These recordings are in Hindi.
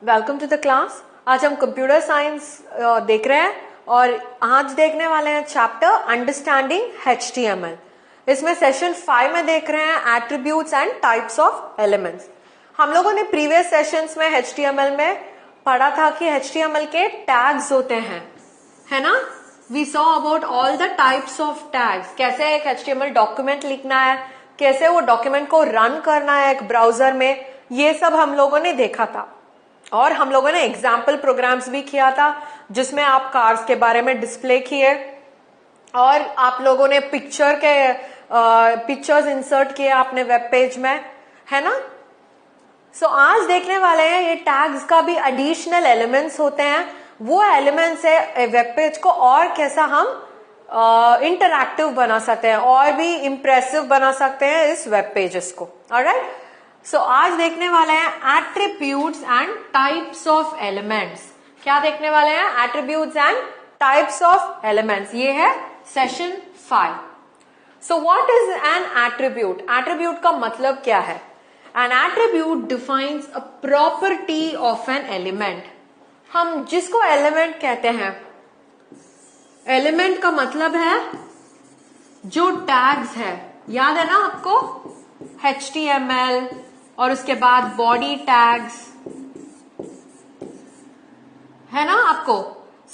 Welcome to the class. आज हम कंप्यूटर साइंस देख रहे हैं और आज देखने वाले हैं चैप्टर अंडरस्टैंडिंग HTML। इसमें सेशन 5 में देख रहे हैं attributes and types of elements. हम लोगों ने प्रीवियस सेशंस में HTML में पढ़ा था कि HTML के टैग्स होते हैं, है ना। We saw about all the types of tags, कैसे एक HTML डॉक्यूमेंट लिखना है, कैसे वो डॉक्यूमेंट को रन करना है एक ब्राउजर में, ये सब हम लोगों ने देखा था। और हम लोगों ने एग्जाम्पल प्रोग्राम्स भी किया था जिसमें आप कार्स के बारे में डिस्प्ले किए और आप लोगों ने पिक्चर्स इंसर्ट किए अपने वेब पेज में, है ना। सो आज देखने वाले हैं ये टैग्स का भी एडिशनल एलिमेंट्स होते हैं, वो एलिमेंट्स है वेब पेज को और कैसा हम इंटरैक्टिव बना सकते हैं और भी इंप्रेसिव बना सकते हैं इस वेब पेजेस को। ऑलराइट, सो आज देखने वाले हैं attributes and types of elements. क्या देखने वाले हैं? Attributes and types of elements. ये है session 5। So what is an attribute? Attribute का मतलब क्या है? N attribute defines a property of an element. हम जिसको एलिमेंट कहते हैं, एलिमेंट का मतलब है जो टैग्स है, याद है ना आपको, HTML और उसके बाद बॉडी टैग्स, है ना आपको।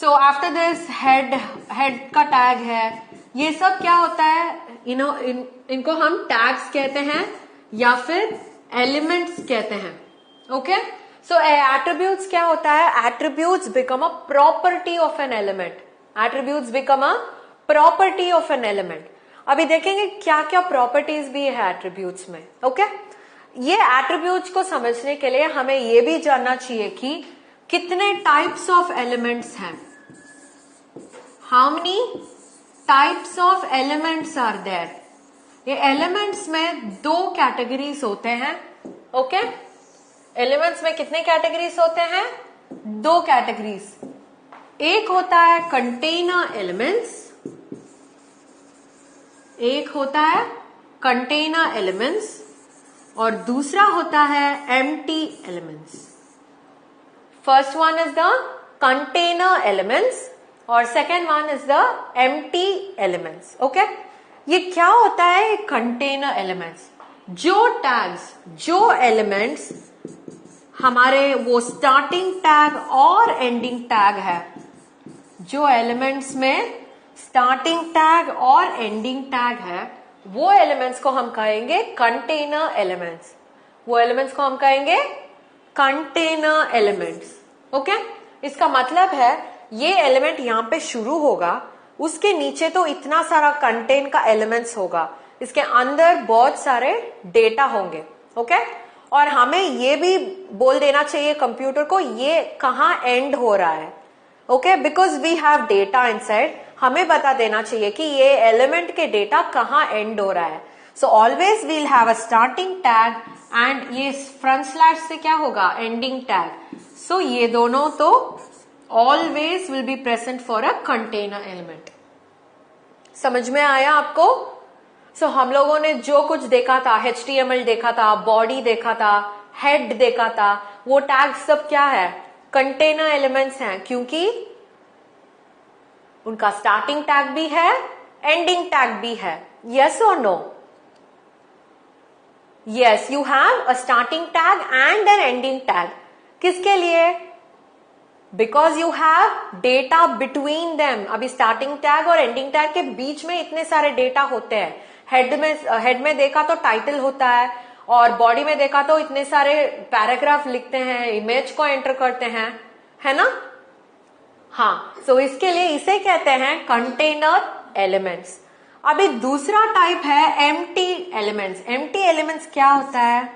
सो आफ्टर दिस हेड का टैग है। ये सब क्या होता है? इनको हम टैग्स कहते हैं या फिर एलिमेंट्स कहते हैं। ओके, सो एट्रीब्यूट्स क्या होता है? Attributes become a property of an element. Attributes become a property of an element. अभी देखेंगे क्या क्या प्रॉपर्टीज भी है एट्रीब्यूट्स में। ओके, ये एट्रीब्यूट्स को समझने के लिए हमें ये भी जानना चाहिए कि कितने टाइप्स ऑफ एलिमेंट्स हैं। How many types of elements are there? ये एलिमेंट्स में 2 कैटेगरीज होते हैं। ओके, एलिमेंट्स में कितने कैटेगरीज होते हैं? 2 कैटेगरीज। एक होता है कंटेनर एलिमेंट्स, एक होता है कंटेनर एलिमेंट्स और दूसरा होता है empty elements. First one is the container elements और second one is the empty elements. Okay, ये क्या होता है कंटेनर एलिमेंट्स? जो टैग्स, जो एलिमेंट्स हमारे वो स्टार्टिंग टैग और एंडिंग टैग है, जो एलिमेंट्स में स्टार्टिंग टैग और एंडिंग टैग है, वो एलिमेंट्स को हम कहेंगे कंटेनर एलिमेंट्स। वो एलिमेंट्स को हम कहेंगे कंटेनर एलिमेंट्स। ओके, इसका मतलब है ये एलिमेंट यहां पे शुरू होगा, उसके नीचे तो इतना सारा कंटेन का एलिमेंट्स होगा, इसके अंदर बहुत सारे डेटा होंगे। ओके, और हमें ये भी बोल देना चाहिए कंप्यूटर को ये कहां एंड हो रहा है। Okay, because we have data inside, हमें बता देना चाहिए कि ये एलिमेंट के डेटा कहां एंड हो रहा है। So always will have a starting tag and ये फ्रंट स्लैश से क्या होगा? Ending tag. सो ये दोनों तो always will be present for a container element. समझ में आया आपको? सो हम लोगों ने जो कुछ देखा था, HTML देखा था, बॉडी देखा था, हेड देखा था, वो टैग सब क्या है? कंटेनर एलिमेंट्स हैं, क्योंकि उनका स्टार्टिंग टैग भी है, एंडिंग टैग भी है। यस और no? Yes, you have a starting tag and an ending tag. किसके लिए? Because you have data between them. अभी स्टार्टिंग टैग और एंडिंग टैग के बीच में इतने सारे डेटा होते हैं। हेड में देखा तो टाइटल होता है और बॉडी में देखा तो इतने सारे पैराग्राफ लिखते हैं, इमेज को एंटर करते हैं, है ना। हाँ, सो इसके लिए इसे कहते हैं कंटेनर एलिमेंट्स। अभी दूसरा टाइप है एम्प्टी एलिमेंट्स। एम्प्टी एलिमेंट्स क्या होता है?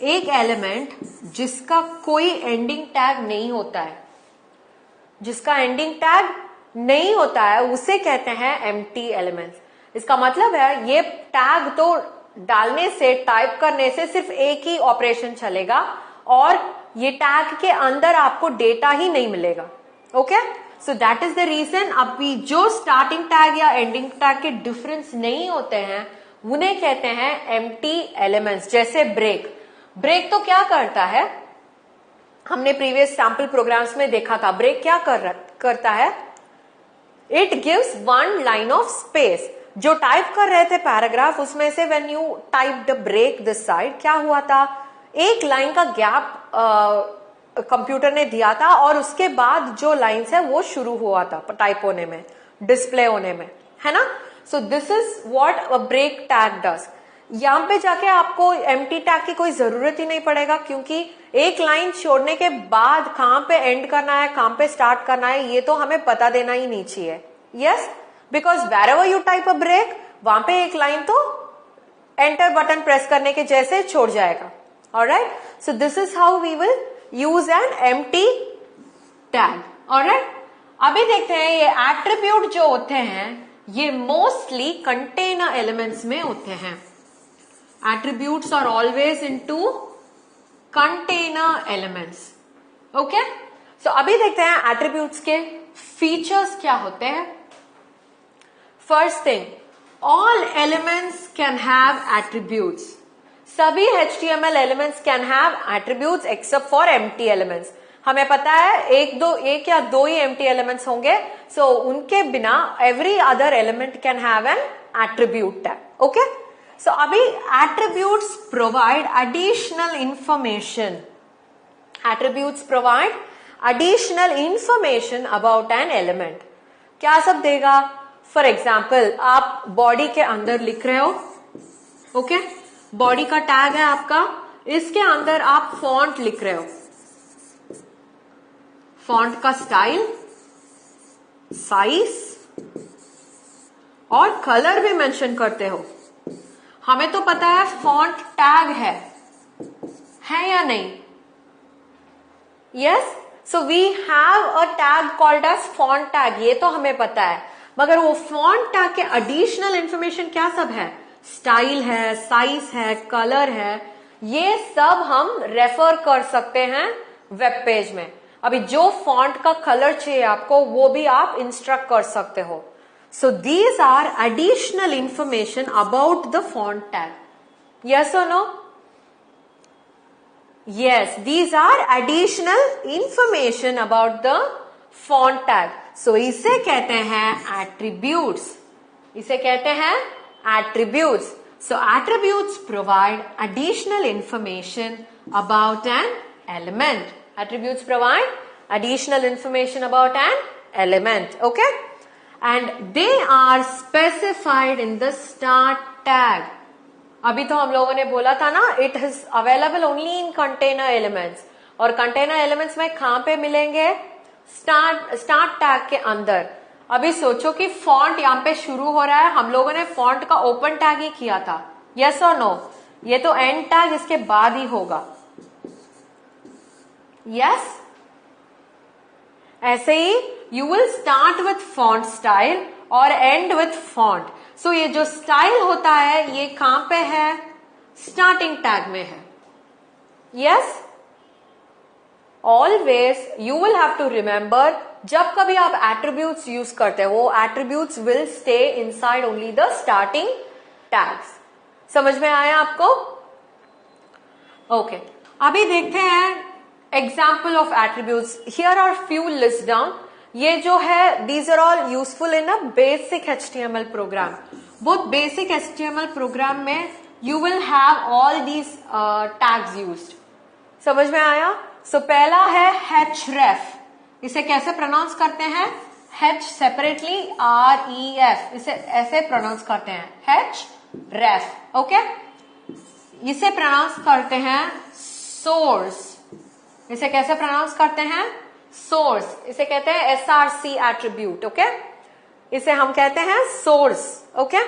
एक एलिमेंट जिसका कोई एंडिंग टैग नहीं होता है, जिसका एंडिंग टैग नहीं होता है उसे कहते हैं एम्प्टी एलिमेंट्स। इसका मतलब है ये टैग तो डालने से, टाइप करने से सिर्फ एक ही ऑपरेशन चलेगा और ये टैग के अंदर आपको डेटा ही नहीं मिलेगा। Okay, so that is the reason अभी जो स्टार्टिंग टैग या एंडिंग टैग के डिफरेंस नहीं होते हैं उन्हें कहते हैं एम्प्टी एलिमेंट्स। जैसे ब्रेक तो क्या करता है? हमने प्रीवियस सैंपल प्रोग्राम्स में देखा था, ब्रेक क्या करता है, it gives one line of space. जो टाइप कर रहे थे पैराग्राफ, उसमें से when you type the break this side, क्या हुआ था, एक लाइन का गैप कंप्यूटर ने दिया था और उसके बाद जो लाइन्स है वो शुरू हुआ था टाइप होने में, डिस्प्ले होने में, है ना। So this is what a break tag does. यहां पे जाके आपको एम्प्टी टैग की कोई जरूरत ही नहीं पड़ेगा, क्योंकि एक लाइन छोड़ने के बाद कहां पे एंड करना है, कहां पे स्टार्ट करना है, ये तो हमें पता देना ही नहीं चाहिए। Yes, because wherever you type a break, वहां पे एक लाइन तो एंटर बटन प्रेस करने के जैसे छोड़ जाएगा। Alright, so this is how we will use an empty tag. Alright, अभी देखते हैं ये एट्रीब्यूट जो होते हैं ये मोस्टली कंटेनर एलिमेंट्स में होते हैं। Attributes are always into container elements. Okay, so अभी देखते हैं एट्रीब्यूट्स के फीचर्स क्या होते हैं। First thing, all elements can have attributes. सभी HTML elements can have attributes except for empty elements. हमें पता है एक या दो ही एम्प्टी एलिमेंट्स होंगे, सो उनके बिना every other element can have an attribute tag. Okay, so अभी attributes provide additional information. Attributes provide additional information about an element. क्या सब देगा? फॉर एग्जाम्पल, आप बॉडी के अंदर लिख रहे हो, ओके, बॉडी का टैग है आपका, इसके अंदर आप फॉन्ट लिख रहे हो, फॉन्ट का स्टाइल, साइज और कलर भी मेंशन करते हो। हमें तो पता है फॉन्ट टैग है या नहीं? Yes, so we have a tag called as font tag, ये तो हमें पता है। मगर वो फॉन्ट टैग के एडिशनल इंफॉर्मेशन क्या सब है? स्टाइल है, साइज है, कलर है, ये सब हम रेफर कर सकते हैं वेब पेज में। अभी जो फॉन्ट का कलर चाहिए आपको वो भी आप इंस्ट्रक्ट कर सकते हो। So these are additional information about the font tag. Yes और no? Yes, these are additional information about the font tag. So इसे कहते हैं attributes. इसे कहते हैं attributes. So attributes provide additional information about an element. Attributes provide additional information about an element. Okay? And they are specified in the start tag. अभी तो हम लोगों ने बोला था ना, it is available only in container elements. और कंटेनर एलिमेंट्स में कहां पे मिलेंगे? स्टार्ट टैग के अंदर। अभी सोचो कि फॉन्ट यहां पे शुरू हो रहा है, हम लोगों ने फॉन्ट का ओपन टैग ही किया था, यस और नो? ये तो एंड टैग इसके बाद ही होगा। यस, ऐसे ही you will start with font style और एंड विथ फॉन्ट। सो ये जो स्टाइल होता है ये कहां पे है? स्टार्टिंग टैग में है। Yes, always you will have to remember, जब कभी आप एट्रीब्यूट्स यूज करते हो, वो attributes will stay inside only the starting tags. समझ में आया आपको? ओके, अभी देखते हैं example of attributes. Here are few list down. ये जो है, these are all useful in a basic HTML program. बहुत बेसिक HTML प्रोग्राम में you will have all these tags used. समझ में आया? सो पहला है href। इसे कैसे प्रोनाउंस करते हैं? H सेपरेटली REF, इसे ऐसे प्रोनाउंस करते हैं href। ओके, इसे प्रोनाउंस करते हैं सोर्स। इसे कैसे प्रोनाउंस करते हैं? सोर्स। इसे कहते हैं SRC एट्रीब्यूट। ओके, इसे हम कहते हैं सोर्स। ओके,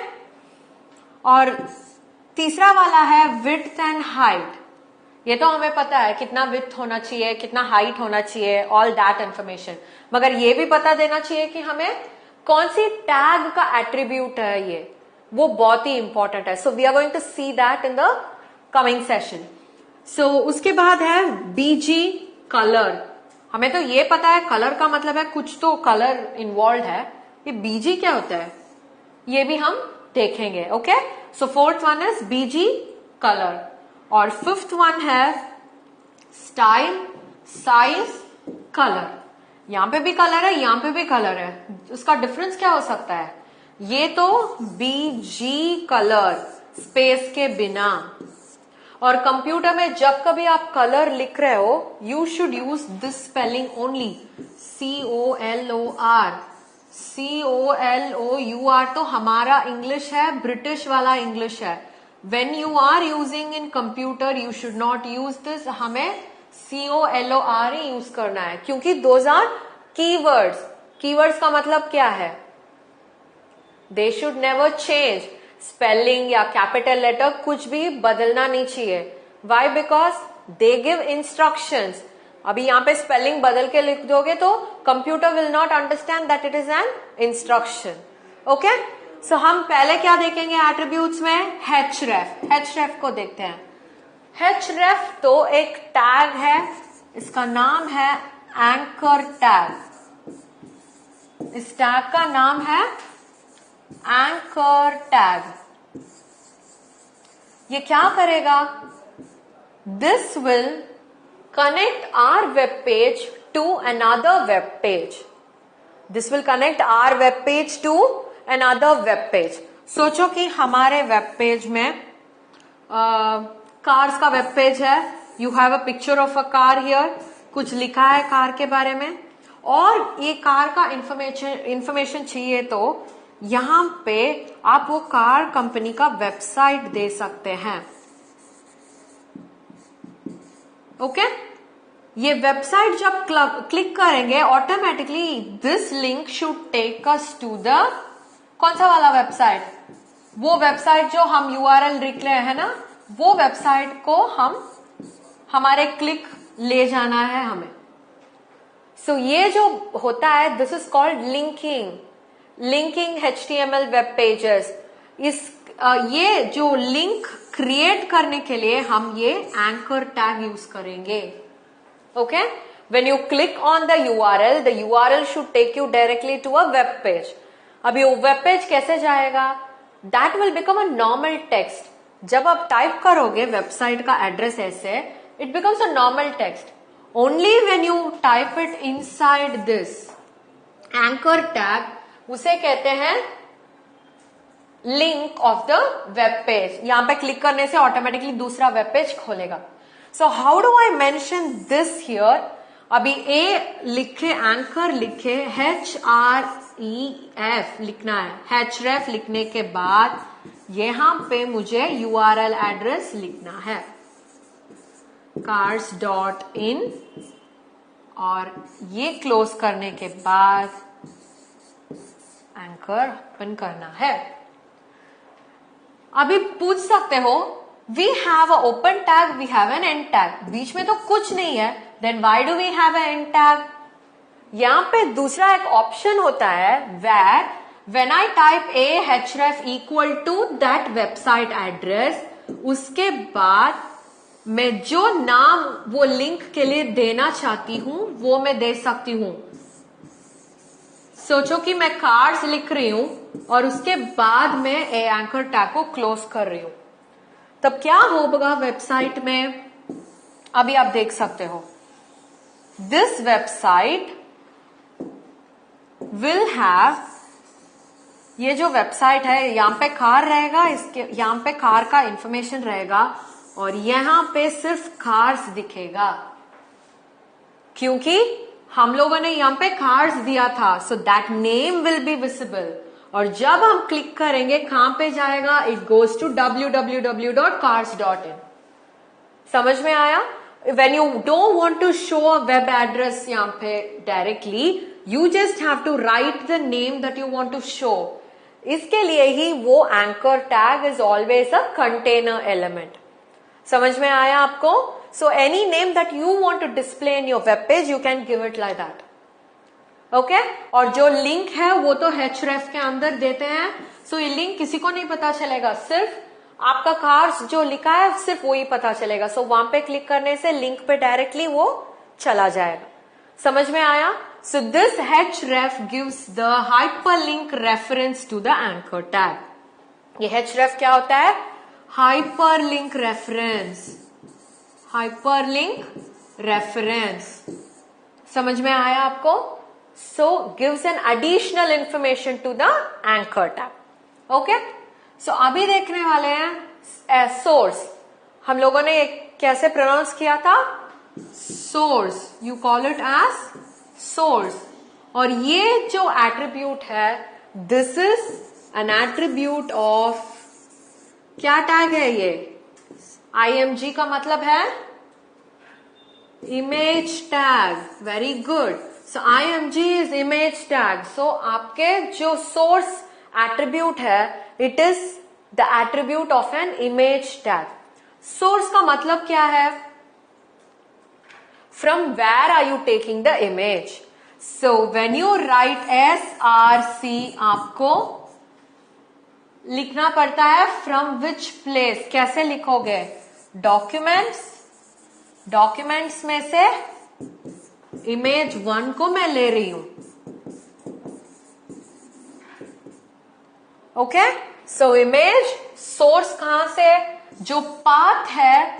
और तीसरा वाला है विड्थ एंड हाइट। ये तो हमें पता है कितना विड्थ होना चाहिए, कितना हाइट होना चाहिए, ऑल दैट इंफॉर्मेशन। मगर ये भी पता देना चाहिए कि हमें कौन सी टैग का एट्रीब्यूट है, ये वो बहुत ही इंपॉर्टेंट है। So we are going to see that in the coming session. So उसके बाद है BG कलर। हमें तो ये पता है कलर का मतलब है कुछ तो कलर इन्वॉल्व है। ये BG क्या होता है ये भी हम देखेंगे। Okay, so fourth one is BG colour और फिफ्थ वन है स्टाइल साइज, कलर। यहां पे भी कलर है, यहां पे भी कलर है, उसका डिफरेंस क्या हो सकता है? ये तो BG कलर स्पेस के बिना। और कंप्यूटर में जब कभी आप कलर लिख रहे हो, you should use this spelling only, COLOR। COLOUR तो हमारा इंग्लिश है, ब्रिटिश वाला इंग्लिश है। When you are using in computer you should not use this, हमें COLOR ही यूज करना है, क्योंकि दोज आर कीवर्ड्स। कीवर्ड्स का मतलब क्या है? They should never change. Spelling या कैपिटल लेटर कुछ भी बदलना नहीं चाहिए। Why? Because they give instructions. अभी यहां पे स्पेलिंग बदल के लिख दोगे तो computer will not understand that it is an instruction. Okay, so हम पहले क्या देखेंगे एट्रीब्यूट्स में? href। href को देखते हैं। href तो एक टैग है, इसका नाम है एंकर टैग। इस टैग का नाम है एंकर टैग। ये क्या करेगा? This will connect our web page to another web page. This will connect our web page to another web page. सोचो कि हमारे वेब पेज में कार्स का वेब पेज है। You have a picture of a car here, कुछ लिखा है कार के बारे में, और ये कार का इंफॉर्मेशन चाहिए तो यहां पे आप वो कार कंपनी का वेबसाइट दे सकते हैं। ओके, ये वेबसाइट जब क्लिक करेंगे automatically this link should take us to the कौन सा वाला वेबसाइट? वो वेबसाइट जो हम URL लिख रहे हैं ना, वो वेबसाइट को हम हमारे क्लिक ले जाना है हमें। सो ये जो होता है this is called linking HTML web pages. ये जो लिंक क्रिएट करने के लिए हम ये एंकर टैग यूज करेंगे। Okay, when you click on the URL should take you directly to a web page. अभी वो वेब पेज कैसे जाएगा? That will become a normal text. जब आप टाइप करोगे वेबसाइट का एड्रेस ऐसे, it becomes a normal text. Only when you type it inside this anchor tag, उसे कहते हैं link of the web page. यहां पे क्लिक करने से ऑटोमेटिकली दूसरा वेब पेज खोलेगा। So how do I mention this here? अभी A लिखे, एंकर लिखे, HREF लिखना है। href लिखने के बाद यहां पे मुझे URL एड्रेस लिखना है cars.in, और ये क्लोज करने के बाद एंकर ओपन करना है। अभी पूछ सकते हो we have a open tag, we have an end tag, बीच में तो कुछ नहीं है, then why do we have an end tag? यहां पे दूसरा एक ऑप्शन होता है where when I type a href equal to that website address, उसके बाद मैं जो नाम वो लिंक के लिए देना चाहती हूं वो मैं दे सकती हूं। सोचो कि मैं कार्स लिख रही हूं और उसके बाद मैं ए एंकर टैग को क्लोज कर रही हूं, तब क्या होगा वेबसाइट में? अभी आप देख सकते हो दिस वेबसाइट विल हैव, ये जो वेबसाइट है यहां पे कार रहेगा, इसके यहां पे कार का इंफॉर्मेशन रहेगा और यहां पे सिर्फ कार्स दिखेगा, क्योंकि हम लोगों ने यहां पे कार्स दिया था। So that name will be visible, और जब हम क्लिक करेंगे कहां पे जाएगा? It goes to www.cars.in। समझ में आया? When you don't want to show a web address यहां पे directly, you just have to write the name that you want to show. इसके लिए ही वो anchor tag is always a container element. समझ में आया आपको? So any name that you want to display in your web page, you can give it like that. Okay और जो लिंक है वो तो href के अंदर देते हैं। सो ये लिंक किसी को नहीं पता चलेगा, सिर्फ आपका कार्स जो लिखा है सिर्फ वो ही पता चलेगा। सो वहां पे क्लिक करने से लिंक पे डायरेक्टली वो चला जाएगा। समझ में आया? So this href gives the hyperlink reference to the anchor tag. ये href क्या होता है? Hyperlink reference. Hyperlink reference. समझ में आया आपको? So gives an additional information to the anchor tag. Okay, so अभी देखने वाले हैं सोर्स। हम लोगों ने कैसे प्रोनाउंस किया था? Source. You call it as source. और ये जो एट्रीब्यूट है, this is an attribute of, क्या टैग है ये? IMG का मतलब है image tag. Very good. So IMG is image tag. So आपके जो सोर्स एट्रीब्यूट है, it is the attribute of an image tag. Source का मतलब क्या है? From where are you taking the image? So when you write SRC, आपको लिखना पड़ता है फ्रॉम विच प्लेस। कैसे लिखोगे? डॉक्यूमेंट्स, डॉक्यूमेंट्स में से इमेज 1 को मैं ले रही हूं। ओके, सो इमेज सोर्स कहां से? जो पाथ है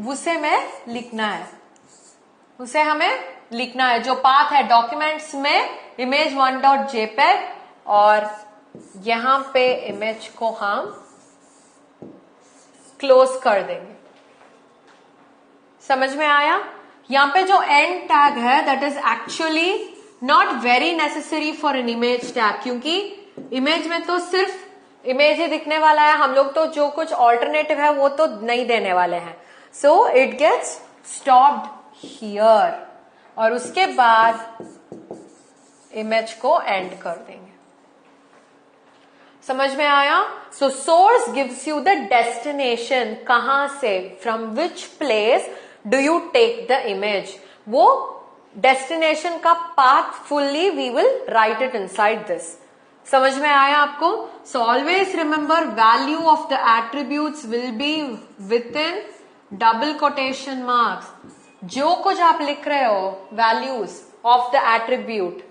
उसे मैं लिखना है, उसे हमें लिखना है। जो पाथ है डॉक्यूमेंट्स में इमेज 1.jpg, और यहां पे इमेज को हम क्लोज कर देंगे। समझ में आया? यहां पे जो एंड टैग है, that is actually not very necessary for an image tag, क्योंकि इमेज में तो सिर्फ इमेज ही दिखने वाला है। हम लोग तो जो कुछ ऑल्टरनेटिव है वो तो नहीं देने वाले हैं। So it gets stopped here, और उसके बाद इमेज को एंड कर देंगे। समझ में आया? So source gives you the destination, कहां से, from which place do you take the image. वो डेस्टिनेशन का path fully we will write it inside this. समझ में आया आपको? So always remember, value of the attributes will be within double quotation marks. जो कुछ आप लिख रहे हो, values of the attribute,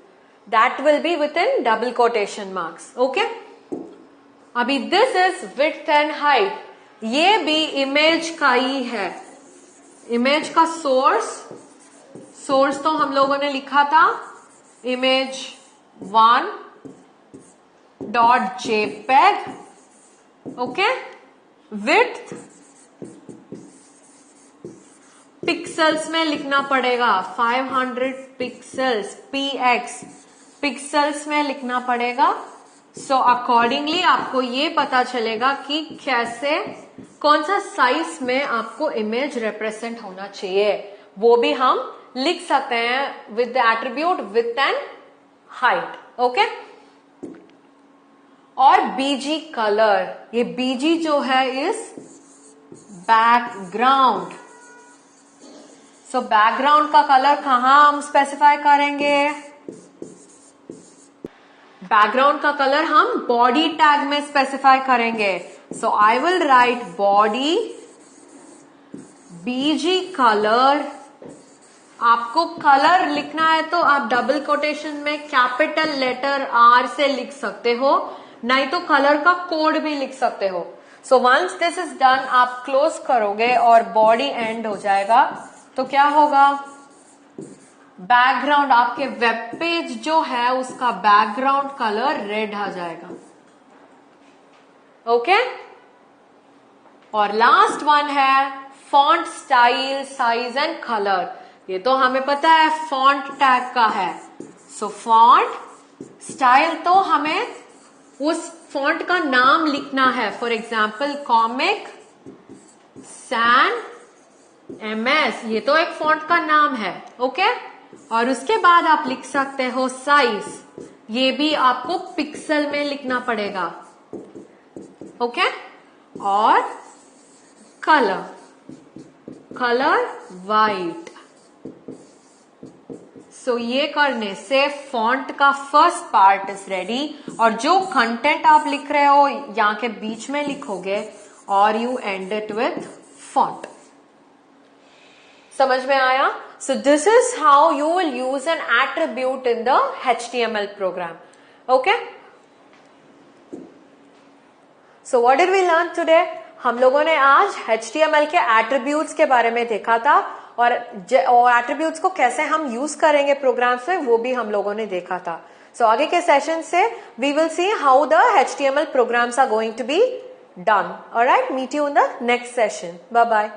that will be within double quotation marks. Okay, अभी this is width and height, ये भी इमेज का ही है। इमेज का सोर्स तो हम लोगों ने लिखा था image 1.jpg। Okay, width pixels में लिखना पड़ेगा, 500 पिक्सल्स, px पिक्सल्स में लिखना पड़ेगा। सो अकॉर्डिंगली आपको ये पता चलेगा कि कैसे, कौन सा साइज में आपको इमेज रिप्रेजेंट होना चाहिए। वो भी हम लिख सकते हैं with the attribute width and height. Okay, और बीजी कलर, ये बीजी जो है इज बैकग्राउंड। सो बैकग्राउंड का कलर कहां हम स्पेसिफाई करेंगे? बैकग्राउंड का कलर हम बॉडी टैग में स्पेसिफाई करेंगे। So I will write body BG colour. आपको कलर लिखना है तो आप डबल कोटेशन में कैपिटल लेटर R से लिख सकते हो, नहीं तो कलर का कोड भी लिख सकते हो। So once this is done, आप क्लोज करोगे और बॉडी एंड हो जाएगा, तो क्या होगा? बैकग्राउंड, आपके वेब पेज जो है उसका बैकग्राउंड कलर रेड आ जाएगा। ओके, और लास्ट वन है font style, size and colour. ये तो हमें पता है फॉन्ट टैग का है। सो फॉन्ट स्टाइल तो हमें उस फॉन्ट का नाम लिखना है। For example comic sans MS, ये तो एक फॉन्ट का नाम है। ओके, और उसके बाद आप लिख सकते हो साइज, ये भी आपको पिक्सल में लिखना पड़ेगा। ओके, और कलर वाइट। सो ये करने से फॉन्ट का फर्स्ट पार्ट इज रेडी, और जो कंटेंट आप लिख रहे हो यहां के बीच में लिखोगे और you end it with font. समझ में आया? So this is how you will use an attribute in the HTML program. Okay, so what did we learn today? हम लोगों ने आज HTML के एट्रीब्यूट्स के बारे में देखा था, और एट्रीब्यूट्स को कैसे हम यूज करेंगे प्रोग्राम्स में वो भी हम लोगों ने देखा था. सो आगे के सेशन से we will see how the HTML programs are going to be done. Alright, meet you in the next session. Bye bye.